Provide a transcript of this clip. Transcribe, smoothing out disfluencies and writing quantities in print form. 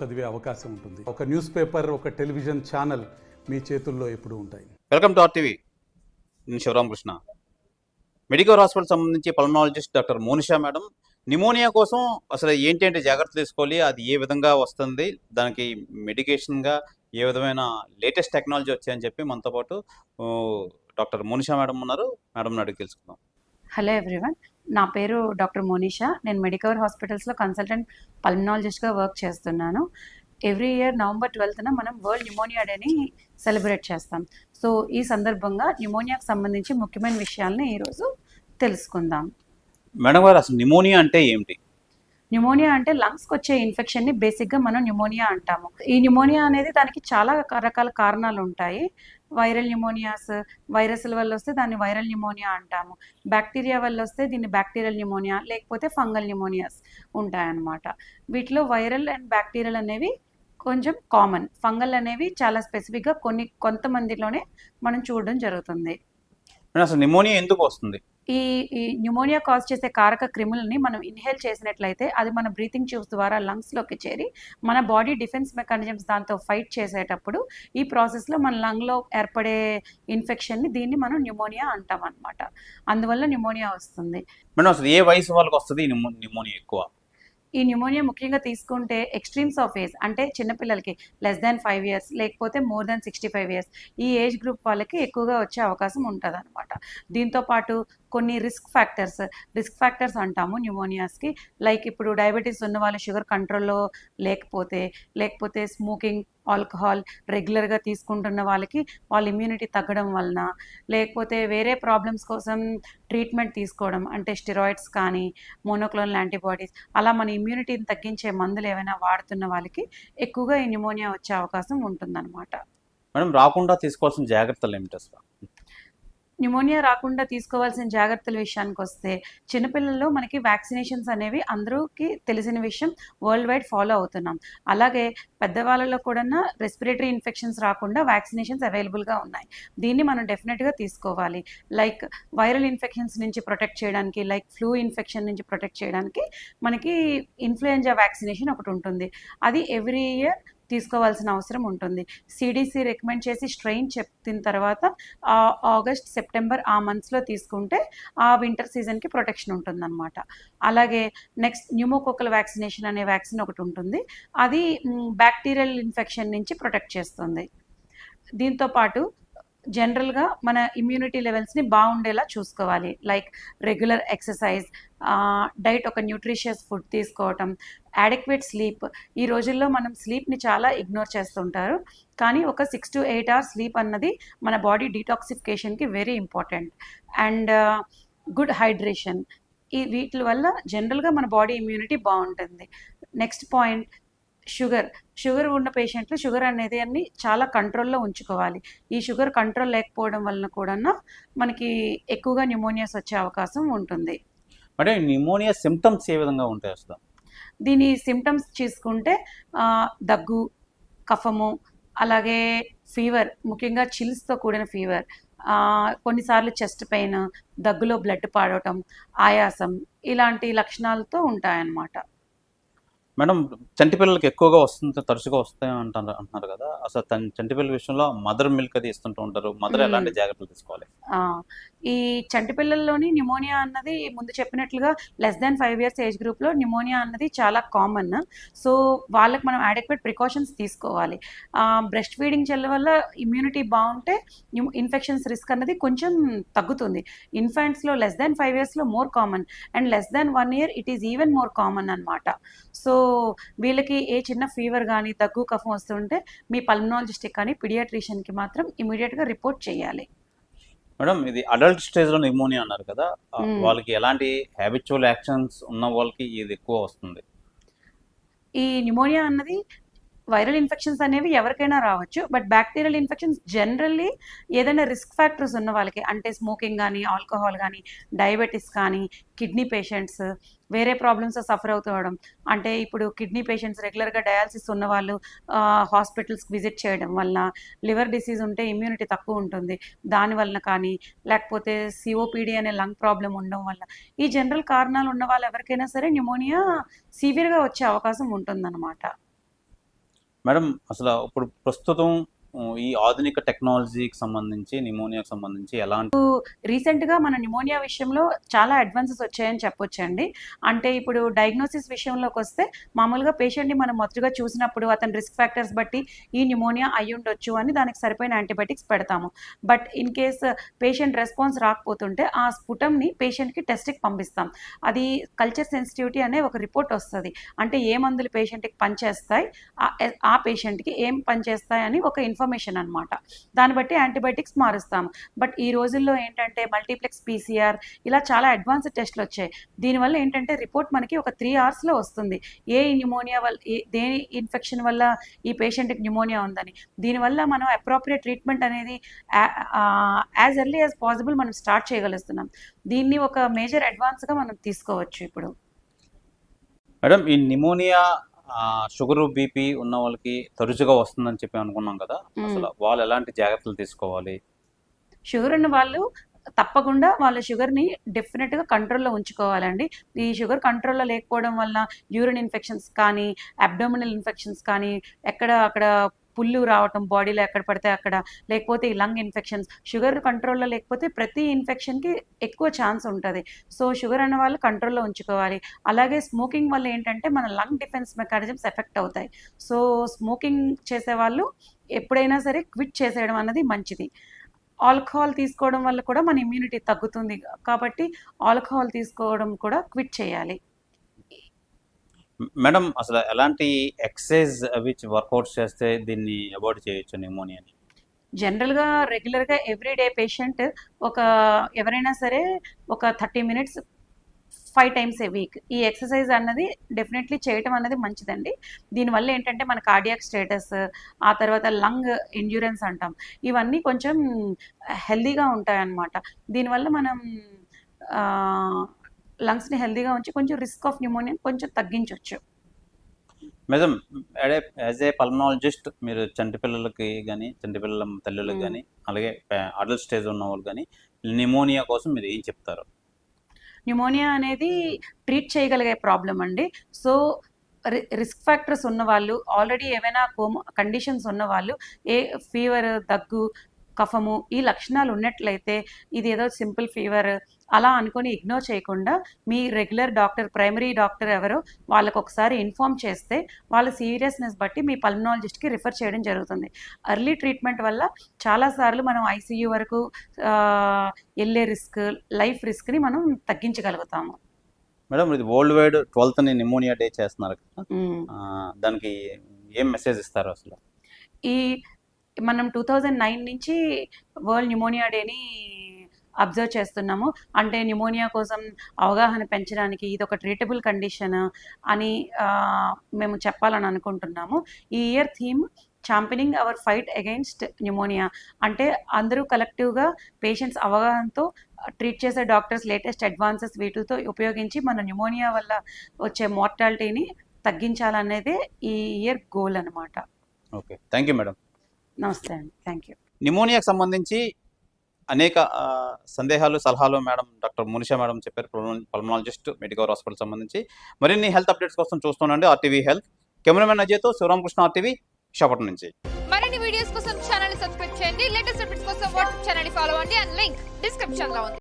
చదివే అవకాశం ఉంటుంది. ఒక న్యూస్ పేపర్, ఒక టెలివిజన్ ఛానల్ మీ చేతుల్లో ఎప్పుడు ఉంటాయి. Welcome to RTV. నేను శివరామకృష్ణ. మెడికల్ హాస్పిటల్ సంబంధించి pulmonologist doctor Monisha madam, pneumonia కోసం అసలు ఏంటంటే జాగ్రత్తలు తీసుకోవాలి, అది ఏ విధంగా వస్తుంది, దానికి మెడికేషన్గా ఏ విధమైన లేటెస్ట్ టెక్నాలజీ వచ్చాయని చెప్పి మనతో పాటు డాక్టర్ మోనిషా మేడం ఉన్నారు. మేడం అడిగి తెలుసుకుందాం. హలో ఎవ్రీవన్, నా పేరు డాక్టర్ మోనిషా. నేను మెడికవర్ హాస్పిటల్స్లో కన్సల్టెంట్ పల్మనాలజిస్ట్గా వర్క్ చేస్తున్నాను. ఎవ్రీ ఇయర్ November 12న మనం వరల్డ్ న్యూమోనియా డేని సెలబ్రేట్ చేస్తాం. సో ఈ సందర్భంగా న్యూమోనియాకి సంబంధించి ముఖ్యమైన విషయాలని ఈరోజు తెలుసుకుందాం. మేడం గారు, అసలు నిమోనియా అంటే ఏమిటి? న్యూమోనియా అంటే లంగ్స్కి వచ్చే ఇన్ఫెక్షన్ని బేసిక్గా మనం న్యూమోనియా అంటాము. ఈ న్యూమోనియా అనేది దానికి చాలా రకాల కారణాలు ఉంటాయి. వైరల్ న్యూమోనియాస్, వైరస్ల వల్ల వస్తే దాన్ని వైరల్ న్యూమోనియా అంటాము. బ్యాక్టీరియా వల్ల వస్తే దీన్ని బ్యాక్టీరియల్ న్యూమోనియా, లేకపోతే ఫంగల్ న్యూమోనియాస్ ఉంటాయన్నమాట. వీటిలో వైరల్ అండ్ బ్యాక్టీరియల్ అనేవి కొంచెం కామన్. ఫంగల్ అనేవి చాలా స్పెసిఫిక్గా కొంతమందిలోనే మనం చూడడం జరుగుతుంది. అసలు నిమోనియా ఎందుకు వస్తుంది? ఈ న్యూమోనియా కాజ్ చేసే కారక క్రిములని మనం ఇన్హేల్ చేసినట్లయితే అది మన బ్రీతింగ్ ట్యూబ్స్ ద్వారా లంగ్స్లోకి చేరి మన బాడీ డిఫెన్స్ మెకానిజమ్స్ దాంతో ఫైట్ చేసేటప్పుడు ఈ ప్రాసెస్లో మన లంగ్లో ఏర్పడే ఇన్ఫెక్షన్ని దీన్ని మనం న్యూమోనియా అంటాం అనమాట. అందువల్ల న్యూమోనియా వస్తుంది. మేడం, అసలు ఏ వయసు వాళ్ళకి వస్తుంది నిమోనియా ఎక్కువ? ఈ న్యూమోనియా ముఖ్యంగా తీసుకుంటే ఎక్స్ట్రీమ్స్ ఆఫ్ ఏజ్, అంటే చిన్నపిల్లలకి less than 5 years లేకపోతే more than 65 years, ఈ ఏజ్ గ్రూప్ వాళ్ళకి ఎక్కువగా వచ్చే అవకాశం ఉంటుంది అనమాట. దీంతోపాటు కొన్ని రిస్క్ ఫ్యాక్టర్స్ అంటాము న్యూమోనియాస్కి. లైక్ ఇప్పుడు డయాబెటీస్ ఉన్న వాళ్ళు షుగర్ కంట్రోల్లో లేకపోతే స్మోకింగ్, ఆల్కహాల్ రెగ్యులర్గా తీసుకుంటున్న వాళ్ళకి వాళ్ళ ఇమ్యూనిటీ తగ్గడం వలన, లేకపోతే వేరే ప్రాబ్లమ్స్ కోసం ట్రీట్మెంట్ తీసుకోవడం, అంటే స్టెరాయిడ్స్ కానీ మోనోక్లోనల్ యాంటీబాడీస్, అలా మన ఇమ్యూనిటీని తగ్గించే మందులు ఏమైనా వాడుతున్న వాళ్ళకి ఎక్కువగా ఈ న్యూమోనియా వచ్చే అవకాశం ఉంటుందన్నమాట. మేడం, రాకుండా తీసుకోవాల్సిన జాగ్రత్తలు ఏమిటి అసలు? న్యూమోనియా రాకుండా తీసుకోవాల్సిన జాగ్రత్తల విషయానికి వస్తే, చిన్నపిల్లల్లో మనకి వ్యాక్సినేషన్స్ అనేవి అందరికీ తెలిసిన విషయం, వరల్డ్ వైడ్ ఫాలో అవుతున్నాం. అలాగే పెద్దవాళ్ళలో కూడా రెస్పిరేటరీ ఇన్ఫెక్షన్స్ రాకుండా వ్యాక్సినేషన్స్ అవైలబుల్గా ఉన్నాయి. దీన్ని మనం డెఫినెట్గా తీసుకోవాలి. లైక్ వైరల్ ఇన్ఫెక్షన్స్ నుంచి ప్రొటెక్ట్ చేయడానికి, లైక్ ఫ్లూ ఇన్ఫెక్షన్ నుంచి ప్రొటెక్ట్ చేయడానికి మనకి ఇన్ఫ్లుయెంజా వ్యాక్సినేషన్ ఒకటి ఉంటుంది. అది ఎవ్రీ ఇయర్ తీసుకోవాల్సిన అవసరం ఉంటుంది. సిడిసి రికమెండ్ చేసి స్ట్రెయిన్ చెప్పిన తర్వాత ఆగస్ట్, సెప్టెంబర్ ఆ మంత్స్లో తీసుకుంటే ఆ వింటర్ సీజన్కి ప్రొటెక్షన్ ఉంటుందన్నమాట. అలాగే నెక్స్ట్ న్యూమోకోకల్ వ్యాక్సినేషన్ అనే వ్యాక్సిన్ ఒకటి ఉంటుంది. అది బ్యాక్టీరియల్ ఇన్ఫెక్షన్ నుంచి ప్రొటెక్ట్ చేస్తుంది. దీంతోపాటు జనరల్గా మన ఇమ్యూనిటీ లెవెల్స్ని బాగుండేలా చూసుకోవాలి. లైక్ రెగ్యులర్ ఎక్సర్సైజ్, డైట్, ఒక న్యూట్రిషియస్ ఫుడ్ తీసుకోవటం, యాడెక్వేట్ స్లీప్. ఈ రోజుల్లో మనం స్లీప్ని చాలా ఇగ్నోర్ చేస్తుంటారు, కానీ ఒక 6 to 8 hours స్లీప్ అన్నది మన బాడీ డీటాక్సిఫికేషన్కి very important. And good hydration, ఈ వీటి వల్ల జనరల్గా మన బాడీ ఇమ్యూనిటీ బాగుంటుంది. నెక్స్ట్ పాయింట్, షుగర్ ఉన్న పేషెంట్లు షుగర్ అనేది అన్ని చాలా కంట్రోల్లో ఉంచుకోవాలి. ఈ షుగర్ కంట్రోల్ లేకపోవడం వలన కూడా మనకి ఎక్కువగా న్యూమోనియాస్ వచ్చే అవకాశం ఉంటుంది. అంటే న్యూమోనియా సిమ్టమ్స్ ఏ విధంగా ఉంటాయి అసలు? దీని సిమ్టమ్స్ చూసుకుంటే దగ్గు, కఫము, అలాగే ఫీవర్, ముఖ్యంగా చిల్స్తో కూడిన ఫీవర్, కొన్నిసార్లు చెస్ట్ పెయిన్, దగ్గులో బ్లడ్ పాడటం, ఆయాసం, ఇలాంటి లక్షణాలతో ఉంటాయన్నమాట. మేడం, చంటి పిల్లలకి ఎక్కువగా వస్తుంది, తరచుగా వస్తాయి అంటున్నారు కదా, అసలు చంటి పిల్లల విషయంలో మదర్ మిల్క్ అది ఇస్తుంటూ ఉంటారు. మదర్ ఎలాంటి జాగ్రత్తలు తీసుకోవాలి? ఈ చంటి పిల్లల్లోని న్యూమోనియా అన్నది ముందు చెప్పినట్లుగా less than 5 years ఏజ్ గ్రూప్లో న్యూమోనియా అన్నది చాలా కామన్. సో వాళ్ళకి మనం అడెక్వేట్ ప్రికాషన్స్ తీసుకోవాలి. బ్రెస్ట్ ఫీడింగ్ చెల్ల వల్ల ఇమ్యూనిటీ బాగుంటే ఇన్ఫెక్షన్స్ రిస్క్ అన్నది కొంచెం తగ్గుతుంది. ఇన్ఫాంట్స్లో less than 5 yearsలో more common, and less than 1 year it is even more common అనమాట. సో వీళ్ళకి ఏ చిన్న ఫీవర్ కానీ దగ్గు, కఫం వస్తుంటే మీ పల్మనాలజిస్ట్కి కానీ పీడియాట్రిషియన్కి మాత్రం ఇమీడియట్గా రిపోర్ట్ చేయాలి. మేడం, ఇది అడల్ట్ స్టేజ్లో న్యూమోనియా అన్నారు కదా, వాళ్ళకి ఎలాంటి హ్యాబిచువల్ యాక్షన్స్ ఉన్న వాళ్ళకి ఇది ఎక్కువ వస్తుంది? ఈ న్యూమోనియా అన్నది వైరల్ ఇన్ఫెక్షన్స్ అనేవి ఎవరికైనా రావచ్చు, బట్ బ్యాక్టీరియల్ ఇన్ఫెక్షన్స్ జనరల్లీ ఏదైనా రిస్క్ ఫ్యాక్టర్స్ ఉన్న వాళ్ళకి, అంటే స్మోకింగ్ కానీ, ఆల్కహాల్ కానీ, డయాబెటీస్ కానీ, కిడ్నీ పేషెంట్స్, వేరే ప్రాబ్లమ్స్ సఫర్ అవుతూ, అంటే ఇప్పుడు కిడ్నీ పేషెంట్స్ రెగ్యులర్గా డయాలసిస్ ఉన్న వాళ్ళు హాస్పిటల్స్కి విజిట్ చేయడం వల్ల, లివర్ డిసీజ్ ఉంటే ఇమ్యూనిటీ తక్కువ ఉంటుంది దానివల్ల కానీ, లేకపోతే సిఓపిడి అనే లంగ్ ప్రాబ్లం ఉండడం వల్ల, ఈ జనరల్ కారణాలు ఉన్న వాళ్ళు ఎవరికైనా సరే న్యూమోనియా సివియర్గా వచ్చే అవకాశం ఉంటుందన్నమాట. మేడం అసలు ఇప్పుడు ప్రస్తుతం ఈ ఆధునిక టెక్నాలజీకి సంబంధించి నిమోనియాకి సంబంధించి ఎలాంటి రీసెంట్గా మన న్యూమోనియా విషయంలో చాలా అడ్వాన్సెస్ వచ్చాయని చెప్పొచ్చండి. అంటే ఇప్పుడు డయాగ్నోసిస్ విషయంలోకి వస్తే మామూలుగా పేషెంట్ని మనం మొదటగా చూసినప్పుడు అతని రిస్క్ ఫ్యాక్టర్స్ బట్టి ఈ న్యూమోనియా అయి ఉండొచ్చు అని దానికి సరిపోయిన యాంటీబయాటిక్స్ పెడతాము. But in case patient response రాకపోతుంటే ఆ స్ఫుటంని పేషెంట్కి టెస్ట్కి పంపిస్తాం. అది కల్చర్ సెన్సిటివిటీ అనే ఒక రిపోర్ట్ వస్తుంది. అంటే ఏ మందులు పేషెంట్కి పనిచేస్తాయి, ఆ పేషెంట్కి ఏం పనిచేస్తాయి అని ఒక ఇన్ఫర్మేషన్ అనమాట. దాన్ని బట్టి యాంటీబయాటిక్స్ మారుస్తాము. బట్ ఈ రోజుల్లో ఏంటంటే మల్టీప్లెక్స్ పీసీఆర్ ఇలా చాలా అడ్వాన్స్డ్ టెస్ట్లు వచ్చాయి. దీనివల్ల ఏంటంటే రిపోర్ట్ మనకి ఒక 3 అవర్స్లో వస్తుంది. ఏ న్యూమోనియా వల్ల దేని ఇన్ఫెక్షన్ వల్ల ఈ పేషెంట్కి న్యూమోనియా ఉందని. దీనివల్ల మనం అప్రోప్రియేట్ ట్రీట్మెంట్ అనేది యాజ్ ఎర్లీ యాజ్ పాసిబుల్ మనం స్టార్ట్ చేయగలుగుతున్నాం. దీన్ని ఒక మేజర్ అడ్వాన్స్గా మనం తీసుకోవచ్చు ఇప్పుడు. మేడం ఈ నిమోనియా షుగర్ బీపీ ఉన్న వాళ్ళకి తరచుగా వస్తుందని చెప్పి అనుకున్నాం కదా, అసలు వాళ్ళు ఎలాంటి జాగ్రత్తలు తీసుకోవాలి? షుగర్ ఉన్న వాళ్ళు తప్పకుండా వాళ్ళ షుగర్ని డెఫినెట్గా కంట్రోల్లో ఉంచుకోవాలండి. ఈ షుగర్ కంట్రోల్లో లేకపోవడం వల్ల యూరిన్ ఇన్ఫెక్షన్స్ కానీ, అబ్డోమినల్ ఇన్ఫెక్షన్స్ కానీ, అక్కడ పుల్లు రావటం బాడీలో ఎక్కడ పడితే అక్కడ, లేకపోతే ఈ లంగ్ ఇన్ఫెక్షన్స్, షుగర్ కంట్రోల్లో లేకపోతే ప్రతి ఇన్ఫెక్షన్కి ఎక్కువ ఛాన్స్ ఉంటుంది. సో షుగర్ అన్న వాళ్ళు కంట్రోల్లో ఉంచుకోవాలి. అలాగే స్మోకింగ్ వల్ల ఏంటంటే మన లంగ్ డిఫెన్స్ మెకానిజమ్స్ ఎఫెక్ట్ అవుతాయి. సో స్మోకింగ్ చేసేవాళ్ళు ఎప్పుడైనా సరే క్విట్ చేసేయడం అన్నది మంచిది. ఆల్కహాల్ తీసుకోవడం వల్ల కూడా మన ఇమ్యూనిటీ తగ్గుతుంది కాబట్టి ఆల్కహాల్ తీసుకోవడం కూడా క్విట్ చేయాలి. మేడం అసలు ఎలాంటి ఎక్సర్సైజ్ అవి వర్కౌట్స్ చేస్తే దీన్ని అవాయిడ్ చేయొచ్చు నిమోనియాని? జనరల్గా రెగ్యులర్గా ఎవ్రీడే పేషెంట్ ఎవరైనా సరే ఒక 30 మినిట్స్ 5 times a week ఈ ఎక్సర్సైజ్ అన్నది డెఫినెట్లీ చేయటం అనేది మంచిదండి. దీనివల్ల ఏంటంటే మన కార్డియాక్ స్టేటస్, ఆ తర్వాత లంగ్ ఎండ్యూరెన్స్ అంటాం, ఇవన్నీ కొంచెం హెల్దీగా ఉంటాయన్నమాట. దీనివల్ల మనం లంగ్స్ని హెల్దీగా ఉంచి కొంచెం రిస్క్ ఆఫ్ న్యూమోనియా కొంచెం తగ్గించవచ్చు. మేడం యాజ్ ఏ పల్మనాలజిస్ట్ మీరు చంటి పిల్లలకి కానీ, చంటి పిల్లల తల్లులకు కానీ, అలాగే అడల్ట్ స్టేజ్ ఉన్న వాళ్ళు కానీ నిమోనియా కోసం మీరు ఏం చెప్తారు? న్యూమోనియా అనేది ట్రీట్ చేయగలిగే ప్రాబ్లం అండి. సో రిస్క్ ఫ్యాక్టర్స్ ఉన్నవాళ్ళు, ఆల్రెడీ ఏవైనా కండిషన్స్ ఉన్నవాళ్ళు, ఫీవర్, దగ్గు, కఫము ఈ లక్షణాలు ఉన్నట్లయితే ఇది ఏదో సింపుల్ ఫీవర్ అలా అనుకొని ఇగ్నోర్ చేయకుండా మీ రెగ్యులర్ డాక్టర్, ప్రైమరీ డాక్టర్ ఎవరో వాళ్ళకు ఒకసారి ఇన్ఫామ్ చేస్తే వాళ్ళ సీరియస్నెస్ బట్టి మీ పల్మనాలజిస్ట్కి రిఫర్ చేయడం జరుగుతుంది. ఎర్లీ ట్రీట్మెంట్ వల్ల చాలాసార్లు మనం ఐసీయూ వరకు వెళ్ళే రిస్క్, లైఫ్ రిస్క్ని మనం తగ్గించగలుగుతాము. మేడం ఇది world wide 12th pneumonia day చేస్తున్నారు కదా, దానికి ఏం మెసేజ్ ఇస్తారు అసలు? మనం 2009 నుంచి వరల్డ్ న్యూమోనియా డేని అబ్జర్వ్ చేస్తున్నాము. అంటే న్యూమోనియా కోసం అవగాహన పెంచడానికి ఇది ఒక ట్రీటబుల్ కండిషన్ అని మేము చెప్పాలని అనుకుంటున్నాము. ఈ year theme championing our fight against pneumonia. అంటే అందరూ కలెక్టివ్గా పేషెంట్స్ అవగాహనతో ట్రీట్ చేసే డాక్టర్స్ లేటెస్ట్ అడ్వాన్సెస్ వీటితో ఉపయోగించి మన న్యూమోనియా వల్ల వచ్చే మార్టాలిటీని తగ్గించాలనేదే ఈ ఇయర్ గోల్ అనమాట. Okay, thank you madam. Namaste అండి, థ్యాంక్ యూ. నిమోనియాకి సంబంధించి అనేక సందేహాలు, సలహాలు మేడం డాక్టర్ మోనిషా మేడం చెప్పారు, పల్మనాలజిస్ట్, మెడికవర్ హాస్పిటల్ సంబంధించి. మరిన్ని హెల్త్ అప్డేట్స్ కోసం చూస్తున్నాండి ఆర్టీవీ హెల్త్. కెమెరామెన్ అజయ్తో శివరామకృష్ణ, ఆర్టీవీ, విశాఖపట్నం నుంచి. మరిన్ని వీడియోస్ కోసం ఛానల్ సబ్స్క్రైబ్ చేయండి. లేటెస్ట్ అప్డేట్స్ కోసం వాట్సాప్ ఛానల్ ఫాలో అవ్వండి. అండ్ లింక్ డిస్క్రిప్షన్ లో ఉంది.